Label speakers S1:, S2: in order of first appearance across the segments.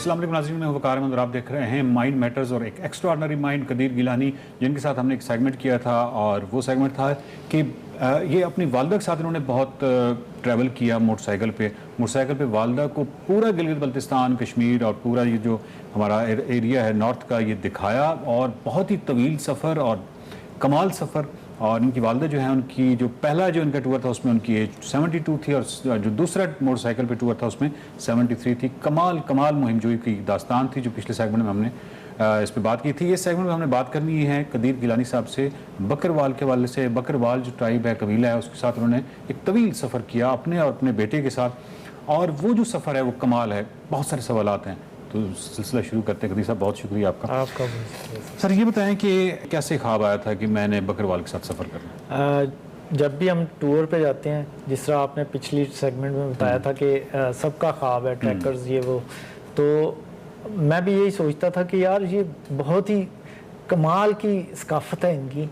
S1: अस्सलाम वालेकुम नाज़रीन, मैं वकार अहमद और आप देख रहे हैं माइंड मैटर्स और एक एक्स्ट्राऑर्डिनरी माइंड कदीर गिलानी, जिनके साथ हमने एक सेगमेंट किया था और वो सेगमेंट था कि ये अपनी वालदा के साथ इन्होंने बहुत ट्रैवल किया मोटरसाइकिल पे वालदा को पूरा गिलगित बल्तिस्तान, कश्मीर और पूरा ये जो हमारा एरिया है नॉर्थ का ये दिखाया और बहुत ही तवील सफ़र और कमाल सफ़र। और इनकी वालदा जो है उनकी जो पहला जो इनका टूर था उसमें उनकी एज 72 थी और जो दूसरा मोटरसाइकिल पे टूर था उसमें 73 थी। कमाल मुहिमजोई की दास्तान थी जो पिछले सेगमेंट में हमने इस पे बात की थी। इस सेगमेंट में हमने बात करनी है कदीर गिलानी साहब से बकरवाल के वाले से। बकरवाल जो ट्राइब है, कबीला है, उसके साथ उन्होंने एक तवील सफ़र किया अपने और अपने बेटे के साथ और वो जो सफ़र है वो कमाल है। बहुत सारे सवालात हैं तो सिलसिला शुरू करते हैं। कदीर साहब बहुत शुक्रिया आपका। सर ये बताएं कि कैसे ख्वाब आया था कि मैंने बकरवाल के साथ सफ़र करना?
S2: जब भी हम टूर पे जाते हैं, जिस तरह आपने पिछली सेगमेंट में बताया था कि सबका ख्वाब है ट्रैकर्स ये वो, तो मैं भी यही सोचता था कि यार ये बहुत ही कमाल की सकाफत है इनकी,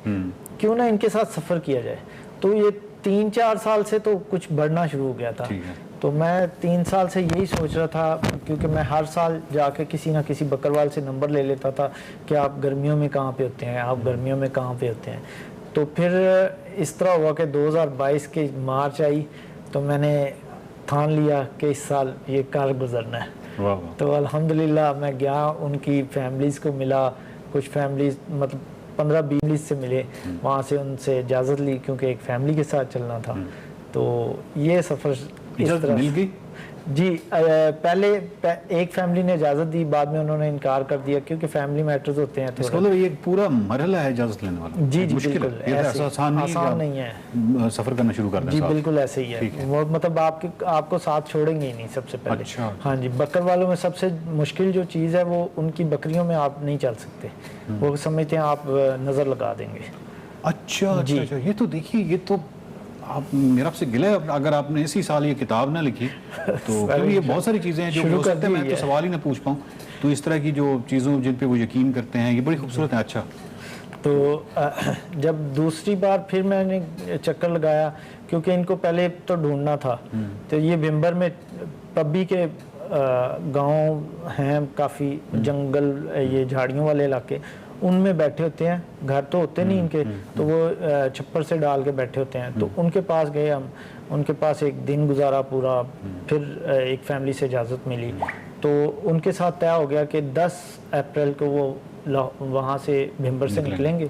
S2: क्यों ना इनके साथ सफ़र किया जाए। तो ये 3-4 साल से तो कुछ बढ़ना शुरू हो गया था। तो मैं 3 साल से यही सोच रहा था, क्योंकि मैं हर साल जाके किसी ना किसी बकरवाल से नंबर ले लेता था कि आप गर्मियों में कहाँ पे होते हैं, आप गर्मियों में कहाँ पे होते हैं। तो फिर इस तरह हुआ कि 2022 के मार्च आई तो मैंने ठान लिया कि इस साल ये कार गुजरना है। तो अल्हम्दुलिल्लाह मैं गया, उनकी फैमिलीज़ को मिला, कुछ फैमिलीज़ मतलब 15-20 से मिले, वहाँ से उनसे इजाज़त ली क्योंकि एक फैमिली के साथ चलना था। तो ये सफ़र इस तरह मिल गई जी। पहले एक फैमिली ने इजाज़त दी, बाद में उन्होंने इनकार कर दिया क्योंकि फैमिली मैटर्स होते हैं।
S1: इसका मतलब ये पूरा मरहला है इजाज़त लेने वाला?
S2: जी
S1: मुश्किल
S2: बिल्कुल आसान नहीं है
S1: सफ़र करना शुरू कर दें।
S2: जी बिल्कुल ऐसे ही है वो, मतलब आपको साथ छोड़ेंगे ही नहीं सबसे पहले।
S1: अच्छा।
S2: हाँ जी, बकर वालों में सबसे मुश्किल जो चीज़ है वो उनकी बकरियों में आप नहीं चल सकते, वो समझते हैं आप नज़र लगा देंगे।
S1: अच्छा जी। अच्छा, ये तो देखिए, ये तो आप मेरा आपसे गिला है अगर आपने इसी साल ये किताब ना लिखी तो क्योंकि ये बहुत सारी चीज़ें हैं जो हो सकता है मैं तो सवाल ही ना पूछ पाऊँ। तो इस तरह की जो चीज़ों जिन पे वो यकीन करते हैं ये बड़ी खूबसूरत है। अच्छा,
S2: तो जब दूसरी बार फिर मैंने चक्कर लगाया, क्योंकि इनको पहले तो ढूंढना था, तो ये भिम्बर में पब्बी के गांव हैं, काफ़ी जंगल, ये झाड़ियों वाले इलाके, उनमें बैठे होते हैं, घर तो होते नहीं इनके, तो वो छप्पर से डाल के बैठे होते हैं। तो उनके पास गए हम, उनके पास एक दिन गुजारा पूरा, फिर एक फैमिली से इजाज़त मिली। तो उनके साथ तय हो गया कि 10 अप्रैल को वो वहाँ से भिम्बर से निकलेंगे।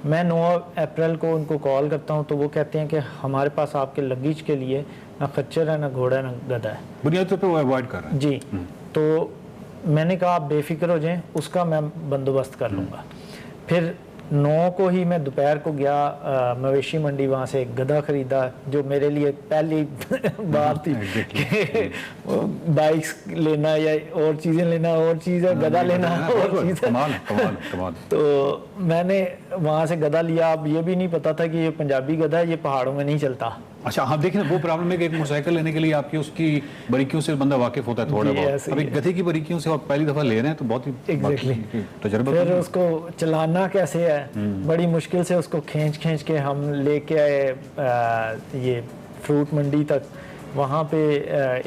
S2: मैं 9 अप्रैल को उनको कॉल करता हूँ तो वो कहते हैं कि हमारे पास आपके लगेज के लिए ना खच्चर है, ना घोड़ा है, ना गधा है।
S1: बुनियादी तौर पे वो अवॉइड कर रहे हैं
S2: जी। तो मैंने कहा आप बेफिक्र हो जाएं, उसका मैं बंदोबस्त कर लूँगा। फिर 9 को ही मैं दोपहर को गया मवेशी मंडी, वहाँ से एक गधा ख़रीदा जो मेरे लिए पहली बार थी कि बाइक्स लेना या और चीज़ें लेना और चीज़ है, गधा लेना और चीज़ है। तो मैंने वहाँ से गधा लिया। अब ये भी नहीं पता था कि ये पंजाबी गधा है, ये पहाड़ों में नहीं चलता।
S1: अच्छा, हाँ देखिए वो प्रॉब्लम है कि एक मोटरसाइकिल लेने के लिए आपकी उसकी बारीकियों से बंदा वाकिफ होता है थोड़ा बहुत। अब एक गधे की बारीकियों से आप पहली दफा ले रहे हैं तो बहुत ही तजुर्बा।
S2: फिर उसको चलाना कैसे है, बड़ी मुश्किल से उसको खींच के हम लेके आए ये फ्रूट मंडी तक। वहाँ पे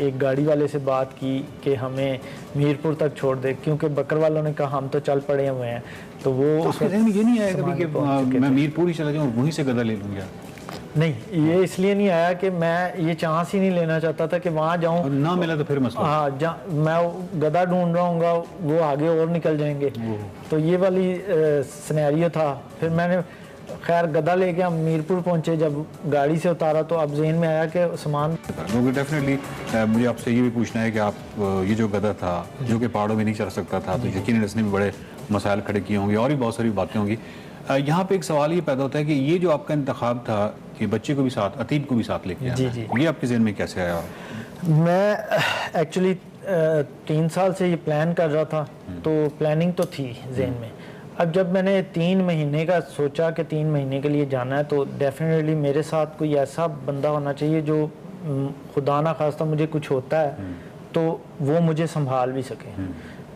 S2: एक गाड़ी वाले से बात की कि हमें मीरपुर तक छोड़ दे, क्योंकि बकर वालों ने कहा हम तो चल पड़े हुए हैं। तो वो
S1: उसके ज़हन में ये नहीं आया कभी कि मैं मीरपुर ही चला जाऊँ और वहीं से गधा ले लूँगा?
S2: नहीं, ये इसलिए नहीं आया कि मैं ये चांस ही नहीं लेना चाहता था कि वहाँ जाऊँ
S1: ना मिला तो फिर मसला।
S2: हाँ, मैं गधा ढूंढ रहा हूँ, वो आगे और निकल जाएंगे। तो ये वाली सिनेरियो था। फिर मैंने खैर गधा लेके हम मीरपुर पहुँचे। जब गाड़ी से उतारा तो अब जहन में आया कि सामान
S1: डेफिनेटली मुझे आपसे ये भी पूछना है कि आप ये जो गधा था जो कि पहाड़ों में नहीं चल सकता था, तो यकीनन इसने भी बड़े मसाइल खड़े किए होंगे और भी बहुत सारी बातें होंगी। यहाँ पे एक सवाल ये पैदा होता है कि ये जो आपका इंतखाब था कि बच्चे को भी साथ, अतीब को भी साथ लेके आना, ये आपके ज़हन में कैसे आया?
S2: मैं एक्चुअली 3 साल से ये प्लान कर रहा था, तो प्लानिंग तो थी जहन में। अब जब मैंने 3 महीने का सोचा कि 3 महीने के लिए जाना है, तो डेफिनेटली मेरे साथ कोई ऐसा बंदा होना चाहिए जो खुदा ना खास्ता मुझे कुछ होता है तो वो मुझे संभाल भी सके,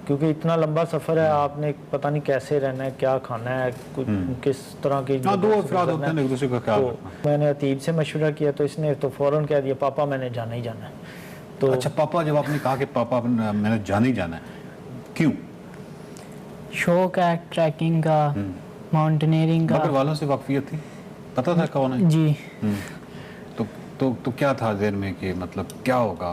S2: क्योंकि इतना लंबा सफ़र है, आपने पता नहीं कैसे रहना है, क्या खाना है, किस तरह की तो मैंने अतीब से मशवरा किया तो इसने तो फ़ौरन कह दिया पापा मैंने जाना ही जाना है।
S1: तो अच्छा पापा, जब आपने कहा कि पापा मैंने जाना ही जाना है क्यों?
S3: शौक है ट्रैकिंग का, माउंटेनियरिंग का।
S1: बकर वालों से वाकफियत थी, पता था कौन है?
S3: जी।
S1: तो क्या था ज़हन में कि मतलब क्या होगा,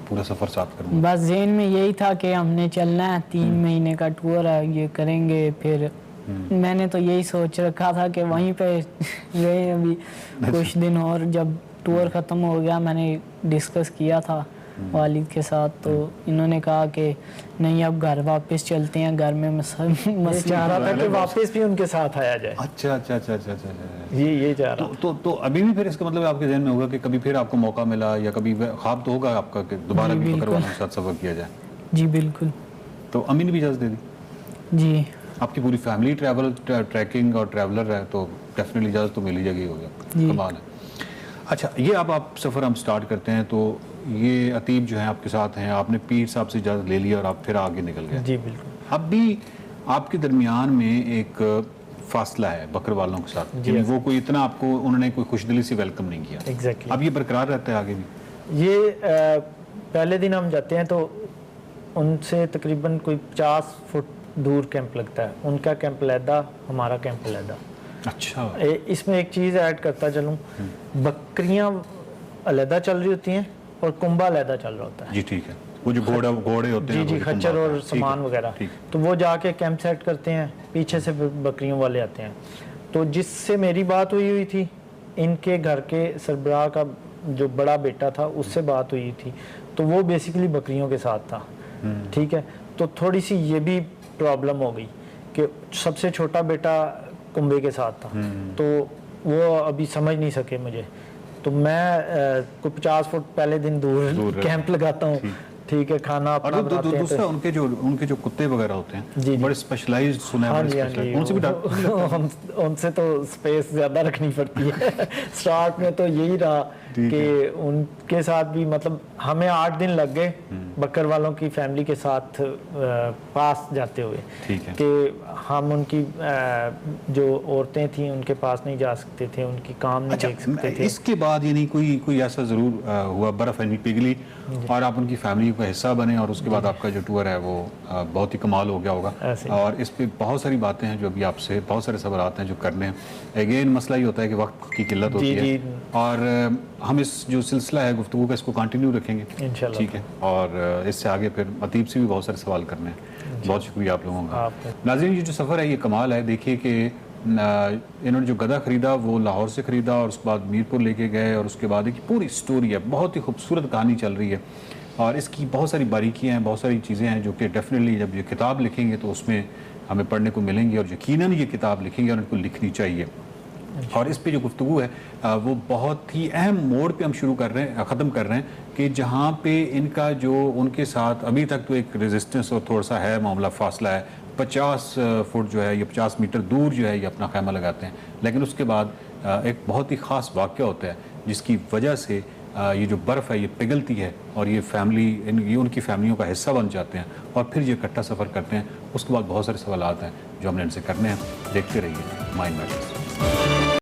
S1: पूरा सफ़र साथ करूँगा?
S3: बस ज़हन में यही था कि हमने चलना है, 3 महीने का टूर है, ये करेंगे। फिर मैंने तो यही सोच रखा था कि वहीं पे रहे अभी कुछ दिन, और जब टूर ख़त्म हो गया मैंने डिस्कस किया था वालिद के साथ, तो इन्होंने कहा कि नहीं अब घर वापस चलते हैं, घर में
S2: मैं चाह रहा था कि वापस भी उनके साथ आया जाए।
S1: अच्छा।
S2: ये चाह रहा।
S1: तो अभी भी फिर इसका मतलब आपके जहन में होगा कि कभी फिर आपको मौका मिला या कभी ख्वाब तो होगा आपका कि दोबारा भी बकर वालों के साथ सफ़र किया जाए?
S3: जी बिल्कुल।
S1: तो अम्मी ने भी इजाज़त दे दी?
S3: जी।
S1: आपकी पूरी फैमिली ट्रैकिंग और ट्रैवलर है, तो डेफिनेटली इजाज़त तो मिल ही जाएगी, होगा, कमाल है। अच्छा, ये अब आप सफ़र हम स्टार्ट करते हैं, तो ये अतीब जो है आपके साथ हैं, आपने पीर साहब से इजाज़त ले लिया और आप फिर आगे निकल गए।
S2: जी बिल्कुल।
S1: अब भी आपके दरमियान में एक फासला है बकर वालों के साथ, यानी वो कोई इतना आपको उन्होंने कोई खुशदिली से वेलकम नहीं किया।
S2: एग्जैक्टली।
S1: अब ये बरकरार रहता है आगे भी?
S2: ये पहले दिन हम जाते हैं तो उनसे तकरीबन कोई 50 फुट दूर कैंप लगता है, उनका कैंप अलहदा, हमारा कैंप अलहदा।
S1: अच्छा।
S2: इसमें एक चीज़ ऐड करता चलूँ, बकरियाँ अलहदा चल रही होती हैं और कुंबा अलहदा चल रहा होता है।
S1: जी ठीक है, वो जो घोड़े होते हैं।
S2: जी खच्चर और सामान वगैरह, तो वो जाके कैंप सेट करते हैं, पीछे से बकरियों वाले आते हैं। तो जिससे मेरी बात हुई थी, इनके घर के सरबराह का जो बड़ा बेटा था उससे बात हुई थी, तो वो बेसिकली बकरियों के साथ था। ठीक है, तो थोड़ी सी ये भी प्रॉब्लम हो गई कि सबसे छोटा बेटा कुंबे के साथ था, तो वो अभी समझ नहीं सके मुझे, तो मैं को 50 फुट पहले दिन दूर कैंप लगाता हूँ। ठीक है, खाना अपना बनाते हैं।
S1: दूसरा उनके जो कुत्ते वगैरह होते हैं बड़े स्पेशलाइज्ड सुने हैं, उनसे भी
S2: उनसे तो स्पेस ज़्यादा रखनी पड़ती है। स्टार्ट में तो यही रहा कि उनके साथ भी मतलब हमें 8 दिन लग गए बकर वालों की फैमिली के साथ पास जाते हुए, कि हम उनकी जो औरतें थी उनके पास नहीं जा सकते थे, उनकी काम नहीं देख सकते थे।
S1: इसके बाद यानी कोई ऐसा ज़रूर हुआ, बर्फ़ यानी पिघली और आप उनकी फैमिली का हिस्सा बने, और उसके बाद आपका जो टूर है वो बहुत ही कमाल हो गया होगा। और इस पे बहुत सारी बातें हैं जो अभी आपसे, बहुत सारे सवाल हैं जो करने हैं। अगेन मसला ये होता है कि वक्त की किल्लत होती है, और हम इस जो सिलसिला है गुफ्तगू का इसको कंटिन्यू रखेंगे इंशाल्लाह। ठीक है, और इससे आगे फिर अतीब से भी बहुत सारे सवाल करने हैं। बहुत शुक्रिया आप लोगों का। नाज़रीन, ये जो सफ़र है ये कमाल है। देखिए कि इन्होंने जो गधा ख़रीदा वो लाहौर से ख़रीदा, और उसके बाद मीरपुर लेके गए, और उसके बाद एक पूरी स्टोरी है, बहुत ही खूबसूरत कहानी चल रही है, और इसकी बहुत सारी बारीकियाँ हैं, बहुत सारी चीज़ें हैं जो कि डेफिनेटली जब ये किताब लिखेंगे तो उसमें हमें पढ़ने को मिलेंगी, और यकीनन ये किताब लिखेंगे और उनको लिखनी चाहिए। और इस पे जो गुफ्तगू है वो बहुत ही अहम मोड़ पे हम शुरू कर रहे हैं, ख़त्म कर रहे हैं, कि जहाँ पे इनका जो उनके साथ अभी तक तो एक रेजिस्टेंस और थोड़ा सा है मामला, फासला है, 50 फुट जो है या 50 मीटर दूर जो है ये अपना खैमा लगाते हैं। लेकिन उसके बाद एक बहुत ही ख़ास वाक़या होता है जिसकी वजह से ये जो बर्फ़ है ये पिघलती है, और ये ये उनकी फैमिलियों का हिस्सा बन जाते हैं, और फिर ये इकट्ठा सफ़र करते हैं। उसके बाद बहुत सारे सवाल हैं जो हमने इनसे करने हैं। देखते रहिए माइंड मैटर्स।